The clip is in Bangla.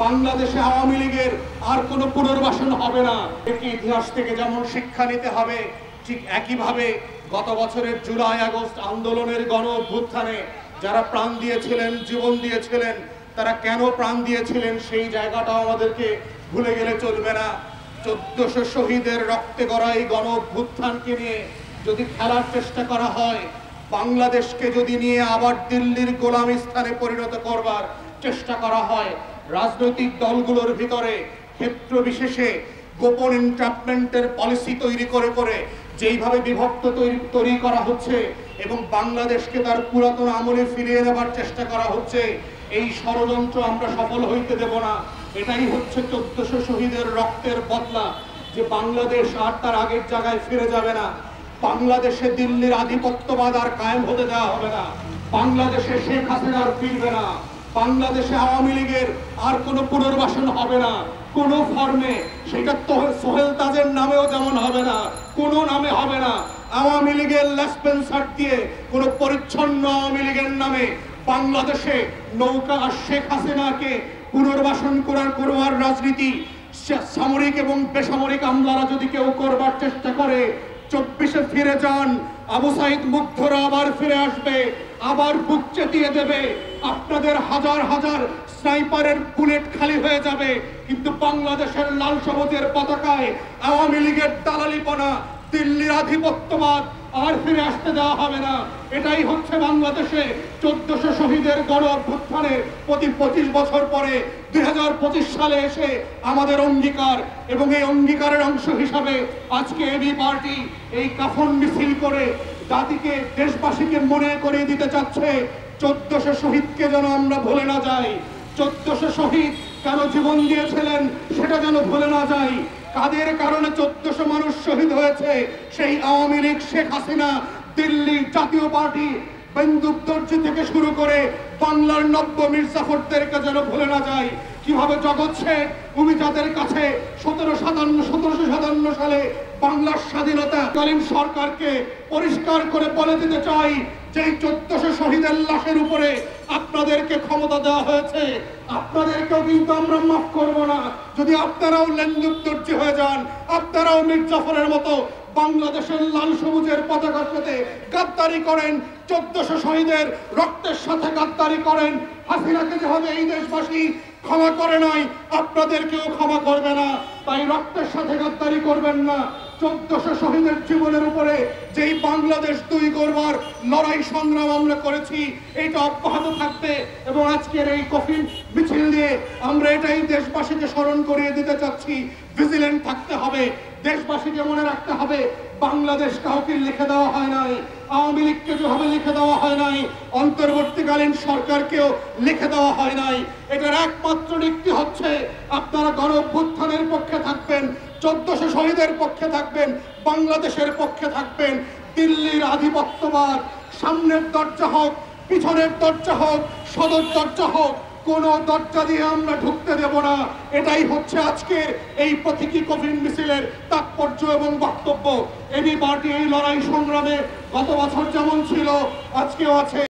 বাংলাদেশে আওয়ামী লীগের আর কোনো পুনর্বাসন হবে না। একই ইতিহাস থেকে যেমন শিক্ষা নিতে হবে, ঠিক একইভাবে গত বছরের জুলাই আগস্ট আন্দোলনের গণ অভ্যুত্থানে যারা প্রাণ দিয়েছিলেন, জীবন দিয়েছিলেন, তারা কেন প্রাণ দিয়েছিলেন সেই জায়গাটাও আমাদেরকে ভুলে গেলে চলবে না। 1400 শহীদের রক্তে গড়া এই গণ অভ্যুত্থানকে নিয়ে যদি খেলার চেষ্টা করা হয়, বাংলাদেশকে যদি নিয়ে আবার দিল্লির গোলাম স্থানে পরিণত করবার চেষ্টা করা হয়, রাজনৈতিক দলগুলোর ভিতরে ক্ষেত্র বিশেষে গোপন এন্ট্রাপমেন্টের পলিসি তৈরি করে করে যেইভাবে বিভক্ত তৈরি করা হচ্ছে এবং বাংলাদেশকে তার পুরাতন আমলে ফিরিয়ে নেবার চেষ্টা করা হচ্ছে, এই ষড়যন্ত্র আমরা সফল হইতে দেব না। এটাই হচ্ছে 1400 শহীদের রক্তের বদলা, যে বাংলাদেশ আর তার আগের জায়গায় ফিরে যাবে না। বাংলাদেশে দিল্লির আধিপত্যবাদ আর কায়েম হতে দেওয়া হবে না। বাংলাদেশে শেখ হাসিনা আর ফিরবে না। বাংলাদেশে আওয়ামী লীগের আর কোনো পুনর্বাসন হবে না, কোনো ফর্মে। সেটা সোহেল তাজের নামেও যেমন হবে না, কোনো নামে হবে না। আওয়ামী লীগের লেসপেন্সার দিয়ে কোনো পরিচ্ছন্ন আওয়ামী লীগের নামে বাংলাদেশে নৌকা আর শেখ হাসিনাকে পুনর্বাসন করবার রাজনীতি সামরিক এবং বেসামরিক আমলারা যদি কেউ করবার চেষ্টা করে, 24-এ ফিরে যান, আবু সাইদ মুগ্ধরা আবার ফিরে আসবে, আবার বুক চেতিয়ে দেবে, আপনাদের হাজার হাজার স্নাইপারের বুলেট খালি হয়ে যাবে, কিন্তু বাংলাদেশের লাল সবুজের পতাকায় আওয়ামী লীগের দালালিপনা, দিল্লির আধিপত্যবাদ আর ফিরে আসতে দেওয়া হবে না। এটাই হচ্ছে বাংলাদেশে 1400 শহীদের গণ অভ্যুত্থানের প্রতি 25 বছর পরে 2025 সালে এসে আমাদের অঙ্গীকার, এবং এই অঙ্গীকারের অংশ হিসাবে আজকে এবি পার্টি এই কাফন মিছিল করে জাতিকে, দেশবাসীকে মনে করিয়ে দিতে চাচ্ছে 1400 শহীদকে যেন আমরা ভুলে না যাই। 1400 শহীদ কেন জীবন দিয়েছিলেন সেটা যেন ভুলে না যাই। কাদের কারণে 1400 মানুষ শহীদ হয়েছে, সেই আওয়ামী লীগ, শেখ হাসিনা, দিল্লি জাতীয় পার্টি, বন্দুকদর্জি থেকে শুরু করে বাংলার নব্য মির্জাফরদেরকে যেন ভুলে না যায়। কিভাবে জগৎ শেখ অভিজাতের কাছে 1757 সালে বাংলার স্বাধীনতাকালীন সরকারকে পরিষ্কার করে বলে দিতে চাই যে 1400 শহীদের লাশের উপরে আপনাদেরকে ক্ষমতা দেওয়া হয়েছে, আপনাদেরকেও কিন্তু আমরা মাফ করব না। যদি আপনারাও লেন্দুকদর্জি হয়ে যান, আপনারাও মির্জাফরের মতো বাংলাদেশের লাল সবুজের পতাকার সাথে গাদ্দারি করেন, 1400 শহীদের রক্তের সাথে গাদ্দারি করেন, হাসিনাকে যেভাবে এই দেশবাসী ক্ষমা করে নাই, আপনাদেরকেও ক্ষমা করবে না। তাই রক্তের সাথে গাদ্দারি করবেন না। 1400 শহীদের জীবনের উপরে যেই বাংলাদেশ তৈরি করবার লড়াই সংগ্রাম আমরা করেছি, এটা অব্যাহত থাকবে। এবং আজকের এই কফিন মিছিল দিয়ে আমরা এটাই দেশবাসীকে স্মরণ করিয়ে দিতে চাচ্ছি, ভিজিলেন্ট থাকতে হবে। দেশবাসীকে মনে রাখতে হবে, বাংলাদেশ কাউকে লিখে দেওয়া হয় নাই, আওয়ামী লীগকে যেভাবে লিখে দেওয়া হয় নাই, অন্তর্বর্তীকালীন সরকারকেও লিখে দেওয়া হয় নাই। এটার একমাত্র নীতি হচ্ছে আপনারা গণ অভ্যুত্থানের পক্ষে থাকবেন, 1400 শহীদের পক্ষে থাকবেন, বাংলাদেশের পক্ষে থাকবেন। দিল্লির আধিপত্যবাদ সামনের দরজা হোক, পিছনের দরজা হোক, সদর দরজা হোক, কোন দরজা দিয়ে আমরা ঢুকতে দেব না। এটাই হচ্ছে আজকের এই প্রতীকী কফিন মিছিলের তাৎপর্য এবং বক্তব্য। এবি পার্টি এই লড়াই সংগ্রামে গত বছর যেমন ছিল, আজকেও আছে।